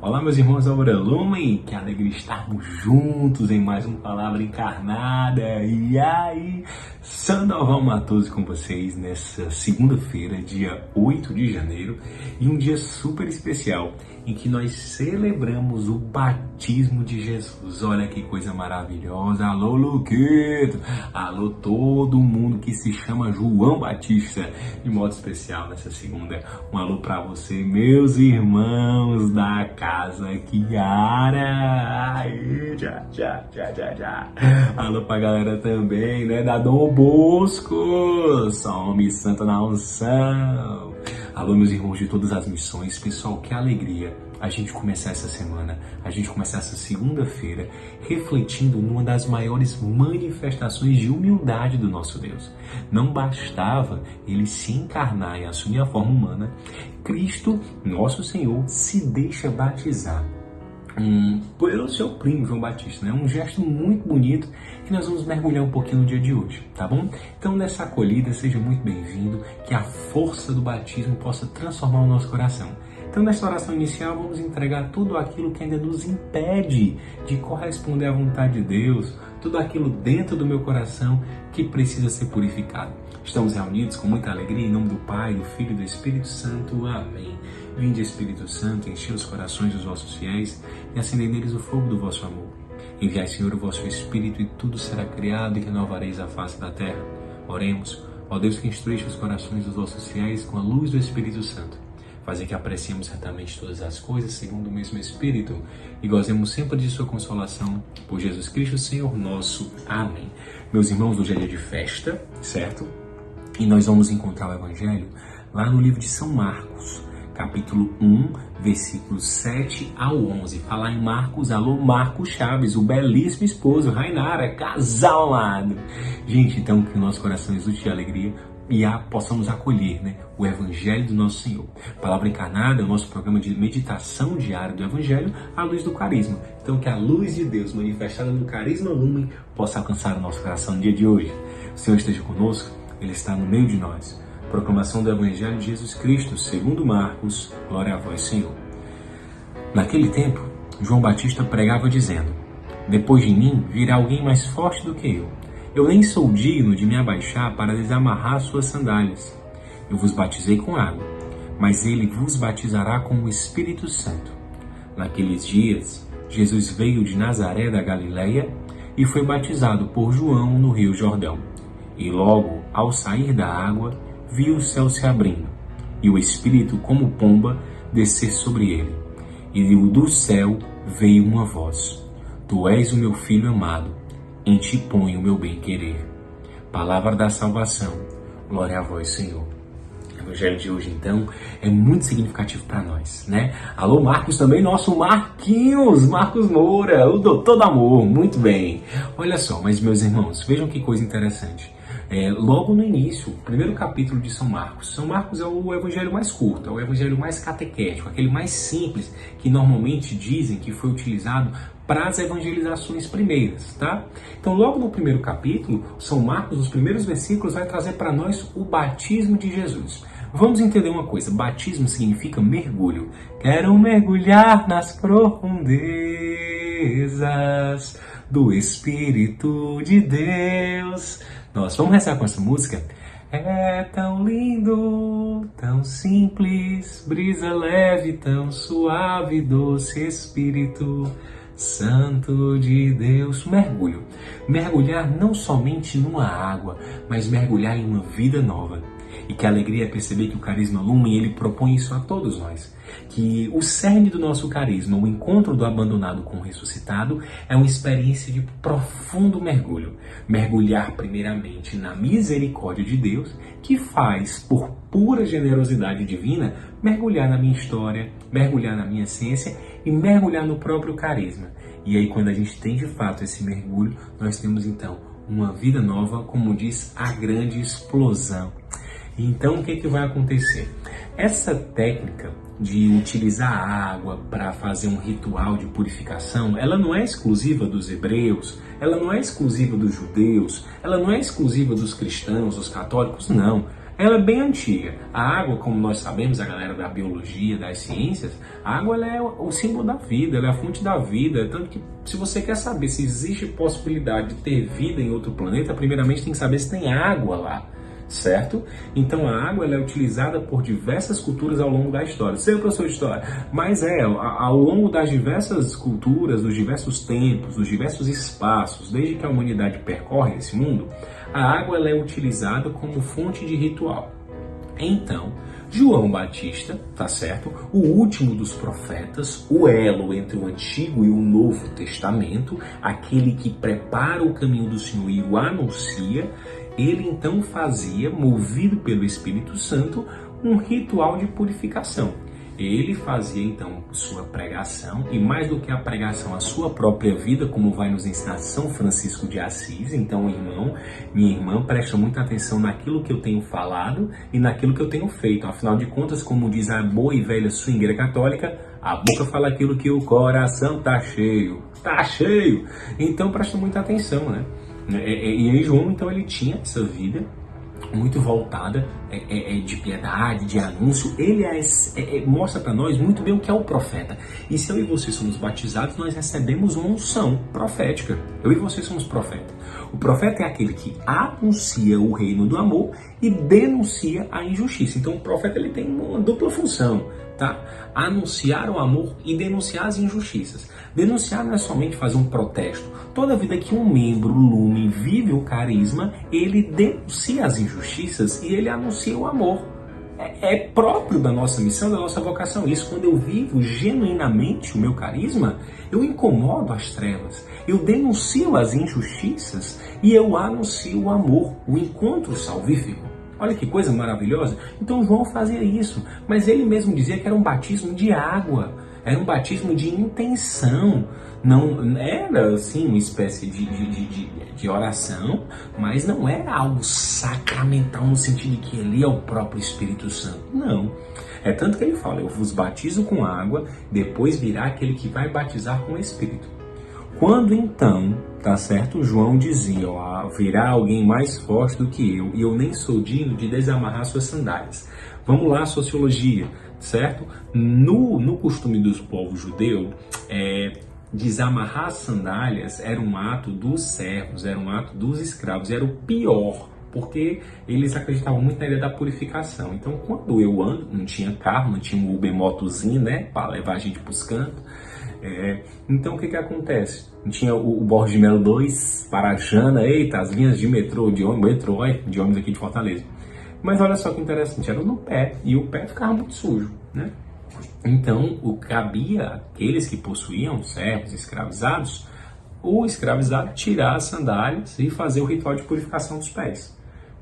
Olá, meus irmãos da Aura Lumen, que alegria estarmos juntos em mais uma Palavra Encarnada. E aí, Sandoval Matoso com vocês nessa segunda-feira, dia 8 de janeiro, e um dia super especial em que nós celebramos o batismo de Jesus. Olha que coisa maravilhosa. Alô, Luquito! Alô, todo mundo que se chama João Batista, de modo especial nessa segunda. Um alô pra você, meus irmãos da casa Kiara. Aí, já. Alô pra galera também, né, da Dom Bosco. Some Santa na unção. Alô, meus irmãos de todas as missões. Pessoal, que alegria a gente começar essa semana, a gente começar essa segunda-feira refletindo numa das maiores manifestações de humildade do nosso Deus. Não bastava ele se encarnar e assumir a forma humana, Cristo, nosso Senhor, se deixa batizar pelo seu primo João Batista, né? Um gesto muito bonito que nós vamos mergulhar um pouquinho no dia de hoje, tá bom? Então, nessa acolhida, seja muito bem-vindo, que a força do batismo possa transformar o nosso coração. Então, nesta oração inicial, vamos entregar tudo aquilo que ainda nos impede de corresponder à vontade de Deus, tudo aquilo dentro do meu coração que precisa ser purificado. Estamos reunidos com muita alegria em nome do Pai, do Filho e do Espírito Santo. Amém. Vinde, Espírito Santo, enchei os corações dos vossos fiéis e acendei neles o fogo do vosso amor. Enviai, Senhor, o vosso Espírito e tudo será criado e renovareis a face da terra. Oremos, ó Deus que instruíste os corações dos vossos fiéis com a luz do Espírito Santo. Fazer que apreciemos certamente todas as coisas segundo o mesmo Espírito e gozemos sempre de sua consolação por Jesus Cristo, Senhor nosso. Amém. Meus irmãos, hoje é dia de festa, certo? E nós vamos encontrar o Evangelho lá no livro de São Marcos, capítulo 1, versículos 7 ao 11. Falar em Marcos, alô Marcos Chaves, o belíssimo esposo, Rainara, casal ao lado. Gente, então que o nosso coração exulte de alegria e possamos acolher, né, o Evangelho do nosso Senhor. Palavra Encarnada é o nosso programa de meditação diária do Evangelho à luz do carisma. Então que a luz de Deus manifestada no carisma lumen possa alcançar o nosso coração no dia de hoje. O Senhor esteja conosco, Ele está no meio de nós. Proclamação do Evangelho de Jesus Cristo, segundo Marcos. Glória a vós, Senhor. Naquele tempo, João Batista pregava dizendo: depois de mim virá alguém mais forte do que eu. Eu nem sou digno de me abaixar para desamarrar suas sandálias. Eu vos batizei com água, mas ele vos batizará com o Espírito Santo. Naqueles dias, Jesus veio de Nazaré da Galileia e foi batizado por João no Rio Jordão. E logo, ao sair da água, viu o céu se abrindo, e o Espírito, como pomba, descer sobre ele. E do céu veio uma voz: Tu és o meu Filho amado, em ti ponho o meu bem-querer. Palavra da salvação. Glória a vós, Senhor. O Evangelho de hoje, então, é muito significativo para nós, né? Alô, Marcos também, nosso Marquinhos, Marcos Moura, o doutor do amor, muito bem. Olha só, mas meus irmãos, vejam que coisa interessante. Logo no início, o primeiro capítulo de São Marcos. São Marcos é o evangelho mais curto, é o evangelho mais catequético, aquele mais simples, que normalmente dizem que foi utilizado para as evangelizações primeiras, tá? Então, logo no primeiro capítulo, São Marcos, nos primeiros versículos, vai trazer para nós o batismo de Jesus. Vamos entender uma coisa: batismo significa mergulho. Quero mergulhar nas profundezas do Espírito de Deus. Nós vamos rezar com essa música? É tão lindo, tão simples, brisa leve, tão suave, doce Espírito Santo de Deus. Mergulho. Mergulhar não somente numa água, mas mergulhar em uma vida nova. E que alegria é perceber que o Carisma Lumen, ele propõe isso a todos nós. Que o cerne do nosso carisma, o encontro do abandonado com o ressuscitado, é uma experiência de profundo mergulho. Mergulhar primeiramente na misericórdia de Deus, que faz, por pura generosidade divina, mergulhar na minha história, mergulhar na minha essência e mergulhar no próprio carisma. E aí, quando a gente tem de fato esse mergulho, nós temos então uma vida nova, como diz a grande explosão. Então, o que vai acontecer? Essa técnica de utilizar a água para fazer um ritual de purificação, ela não é exclusiva dos hebreus, ela não é exclusiva dos judeus, ela não é exclusiva dos cristãos, dos católicos, não. Ela é bem antiga. A água, como nós sabemos, a galera da biologia, das ciências, a água ela é o símbolo da vida, ela é a fonte da vida. Tanto que, se você quer saber se existe possibilidade de ter vida em outro planeta, primeiramente tem que saber se tem água lá, certo? Então a água ela é utilizada por diversas culturas ao longo da história. Sei, professor de história, mas ao longo das diversas culturas, dos diversos tempos, dos diversos espaços, desde que a humanidade percorre esse mundo, a água ela é utilizada como fonte de ritual. Então, João Batista, tá certo? O último dos profetas, o elo entre o Antigo e o Novo Testamento, aquele que prepara o caminho do Senhor e o anuncia, ele então fazia, movido pelo Espírito Santo, um ritual de purificação. Ele fazia então sua pregação, e mais do que a pregação, a sua própria vida, como vai nos ensinar São Francisco de Assis. Então, irmão, minha irmã, presta muita atenção naquilo que eu tenho falado e naquilo que eu tenho feito. Afinal de contas, como diz a boa e velha swingueira católica, a boca fala aquilo que o coração tá cheio. Tá cheio! Então, presta muita atenção, né? E aí João, então, ele tinha essa vida muito voltada de piedade, de anúncio. Ele mostra para nós muito bem o que é o profeta. E se eu e você somos batizados, nós recebemos uma unção profética. Eu e você somos profeta. O profeta é aquele que anuncia o reino do amor e denuncia a injustiça. Então o profeta ele tem uma dupla função, tá? Anunciar o amor e denunciar as injustiças. Denunciar não é somente fazer um protesto. Toda vida que um membro lume vive o carisma, ele denuncia as injustiças e ele anuncia o amor. É próprio da nossa missão, da nossa vocação. Isso, quando eu vivo genuinamente o meu carisma, eu incomodo as trevas, eu denuncio as injustiças e eu anuncio o amor, o encontro salvífico. Olha que coisa maravilhosa. Então João fazia isso, mas ele mesmo dizia que era um batismo de água, era um batismo de intenção. Não era assim uma espécie de oração, mas não era algo sacramental no sentido de que ele é o próprio Espírito Santo. Não. É tanto que ele fala, eu vos batizo com água, depois virá aquele que vai batizar com o Espírito. Quando então, tá certo, João dizia, ó, virá alguém mais forte do que eu, e eu nem sou digno de desamarrar suas sandálias. Vamos lá, sociologia, certo? No costume dos povos judeus, desamarrar as sandálias era um ato dos servos, era um ato dos escravos, era o pior, porque eles acreditavam muito na ideia da purificação. Então, quando eu ando, não tinha carro, não tinha um Uber motozinho, né, para levar a gente para os cantos. Então, o que acontece? Não tinha o Borges de Melo 2, Parajana, eita, as linhas de metrô, de ônibus aqui de Fortaleza. Mas olha só que interessante, era no pé, e o pé ficava muito sujo, né? Então, cabia àqueles que possuíam servos escravizados, o escravizado tirar as sandálias e fazer o ritual de purificação dos pés.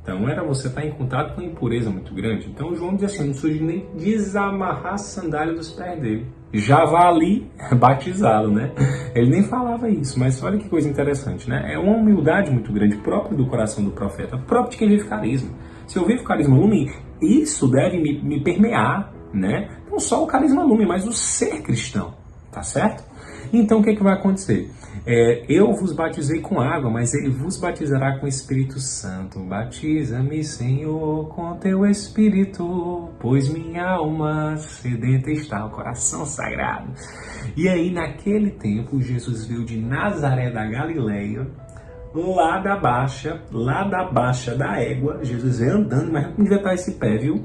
Então, era você estar em contato com uma impureza muito grande. Então, João diz assim, não surge nem desamarrar a sandália dos pés dele. Já vá ali batizá-lo, né? Ele nem falava isso, mas olha que coisa interessante, né? É uma humildade muito grande, própria do coração do profeta, próprio de quem vive carisma. Se eu vivo carisma lume, isso deve me permear, né? Não só o carisma lume, mas o ser cristão, tá certo? Então o que vai acontecer? Eu vos batizei com água, mas ele vos batizará com o Espírito Santo. Batiza-me, Senhor, com teu Espírito, pois minha alma sedenta está, o coração sagrado. E aí, naquele tempo, Jesus veio de Nazaré da Galileia, lá da baixa da égua. Jesus veio andando, mas não devia estar esse pé, viu?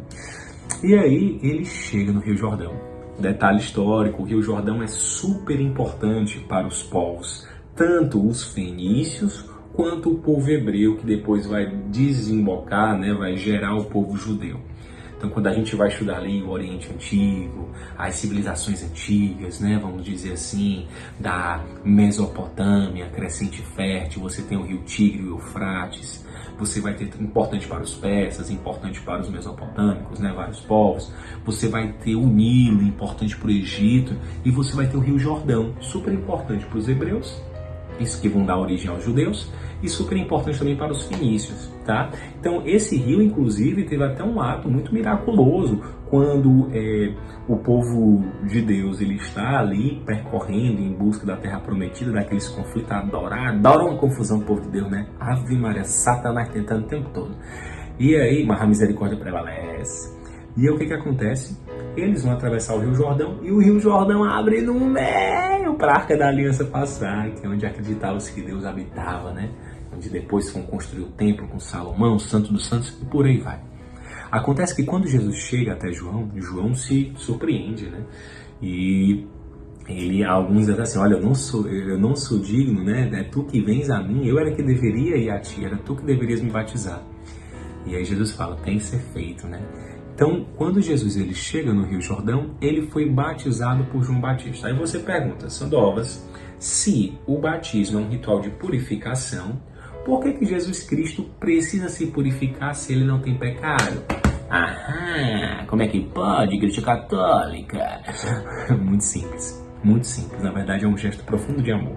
E aí, ele chega no Rio Jordão. Detalhe histórico, o Rio Jordão é super importante para os povos, tanto os fenícios quanto o povo hebreu, que depois vai desembocar, né, vai gerar o povo judeu. Então, quando a gente vai estudar ali o Oriente Antigo, as civilizações antigas, né, vamos dizer assim, da Mesopotâmia, crescente fértil, você tem o rio Tigre e o Eufrates, você vai ter importante para os persas, importante para os mesopotâmicos, né, vários povos. Você vai ter o Nilo, importante para o Egito, e você vai ter o Rio Jordão, super importante para os hebreus, isso que vão dar origem aos judeus, e super importante também para os fenícios, tá? Então esse rio, inclusive, teve até um ato muito miraculoso, quando o povo de Deus ele está ali percorrendo em busca da terra prometida, daqueles conflitos, adoram uma confusão o povo de Deus, né? Ave Maria, Satanás tentando o tempo todo. E aí, mas a misericórdia prevalece. E aí o que acontece? Eles vão atravessar o Rio Jordão e o Rio Jordão abre no meio para a Arca da Aliança passar, que é onde acreditava-se que Deus habitava, né? Onde depois vão construir o templo com Salomão, o Santo dos Santos, e por aí vai. Acontece que quando Jesus chega até João, João se surpreende, né? E alguns dizem assim, olha, eu não sou digno, né? É tu que vens a mim, eu era que deveria ir a ti, era tu que deverias me batizar. E aí Jesus fala, tem que ser feito, né? Então, quando Jesus ele chega no Rio Jordão, ele foi batizado por João Batista. Aí você pergunta, Sandovas, se o batismo é um ritual de purificação, por que Jesus Cristo precisa se purificar se ele não tem pecado? Aham, como é que pode, Igreja Católica? Muito simples, muito simples. Na verdade, é um gesto profundo de amor.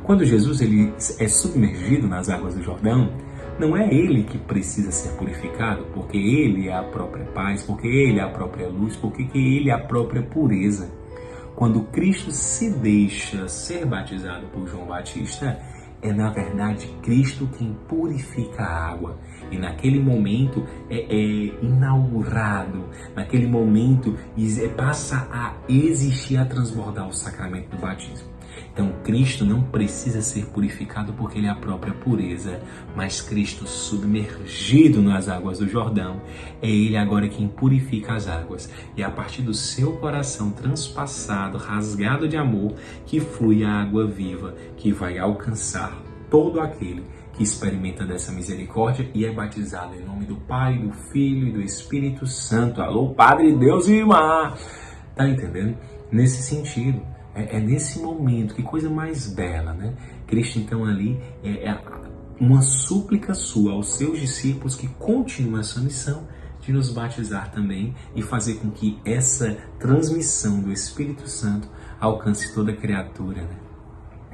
Quando Jesus ele é submergido nas águas do Jordão, não é ele que precisa ser purificado, porque ele é a própria paz, porque ele é a própria luz, porque ele é a própria pureza. Quando Cristo se deixa ser batizado por João Batista, é na verdade Cristo quem purifica a água. E naquele momento é inaugurado, naquele momento passa a existir, a transbordar o sacramento do batismo. Então Cristo não precisa ser purificado porque ele é a própria pureza, mas Cristo submergido nas águas do Jordão, é ele agora quem purifica as águas. E a partir do seu coração transpassado, rasgado de amor, que flui a água viva, que vai alcançar todo aquele que experimenta dessa misericórdia e é batizado em nome do Pai, do Filho e do Espírito Santo. Alô, Padre Deus e Irmã! Tá entendendo? Nesse sentido. É nesse momento, que coisa mais bela, né? Cristo, então, ali é uma súplica sua aos seus discípulos que continuem essa missão de nos batizar também e fazer com que essa transmissão do Espírito Santo alcance toda criatura, né?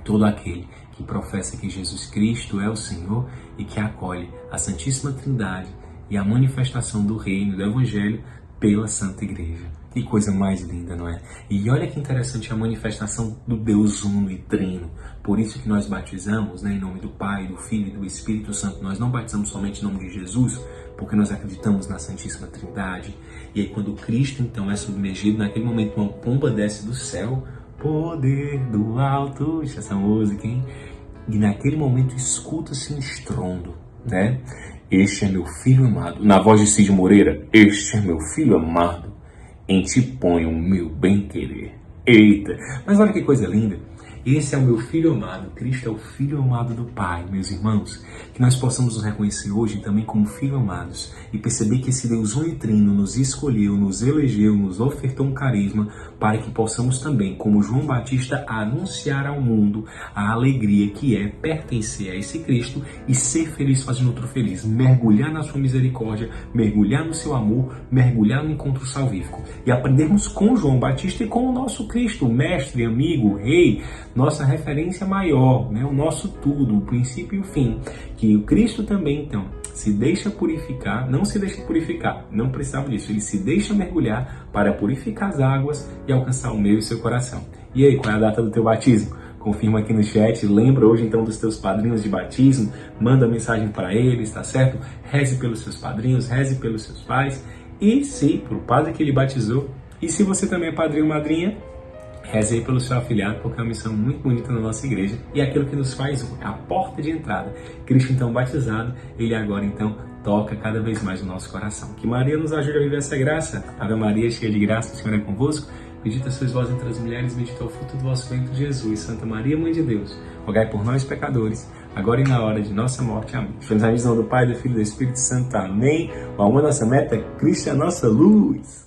Todo aquele que professa que Jesus Cristo é o Senhor e que acolhe a Santíssima Trindade e a manifestação do Reino, do Evangelho pela Santa Igreja. Que coisa mais linda, não é? E olha que interessante a manifestação do Deus Uno e Trino. Por isso que nós batizamos, né, em nome do Pai, do Filho e do Espírito Santo. Nós não batizamos somente em nome de Jesus, porque nós acreditamos na Santíssima Trindade. E aí quando Cristo então é submergido, naquele momento uma pomba desce do céu, poder do alto, essa música, hein? E naquele momento escuta-se um estrondo, né? Este é meu filho amado. Na voz de Cid Moreira, este é meu filho amado. Em ti ponho o meu bem-querer. Eita! Mas olha que coisa linda. Esse é o meu Filho amado. Cristo é o Filho amado do Pai, meus irmãos. Que nós possamos nos reconhecer hoje também como filhos amados e perceber que esse Deus unitrino nos escolheu, nos elegeu, nos ofertou um carisma para que possamos também, como João Batista, anunciar ao mundo a alegria que é pertencer a esse Cristo e ser feliz fazendo outro feliz. Mergulhar na sua misericórdia, mergulhar no seu amor, mergulhar no encontro salvífico. E aprendermos com João Batista e com o nosso Cristo, mestre, amigo, rei, nossa referência maior, né? O nosso tudo, o princípio e o fim. Que o Cristo também, então, se deixa purificar, não se deixa purificar, não precisava disso, ele se deixa mergulhar para purificar as águas e alcançar o meu e o seu coração. E aí, qual é a data do teu batismo? Confirma aqui no chat, lembra hoje então dos teus padrinhos de batismo, manda mensagem para eles, tá certo? Reze pelos seus padrinhos, reze pelos seus pais, e se, pro padre que ele batizou, e se você também é padrinho ou madrinha, reze aí pelo seu afilhado, porque é uma missão muito bonita na nossa igreja e é aquilo que nos faz um, é a porta de entrada. Cristo então batizado, ele agora então toca cada vez mais o nosso coração. Que Maria nos ajude a viver essa graça. Ave Maria, cheia de graça, o Senhor é convosco. Bendita sois vós entre as mulheres, bendito é o fruto do vosso ventre, Jesus. Santa Maria, Mãe de Deus, rogai por nós, pecadores, agora e na hora de nossa morte. Amém. Finalizamos do Pai, do Filho e do Espírito Santo. Amém. O amor, nossa meta, Cristo é a nossa luz.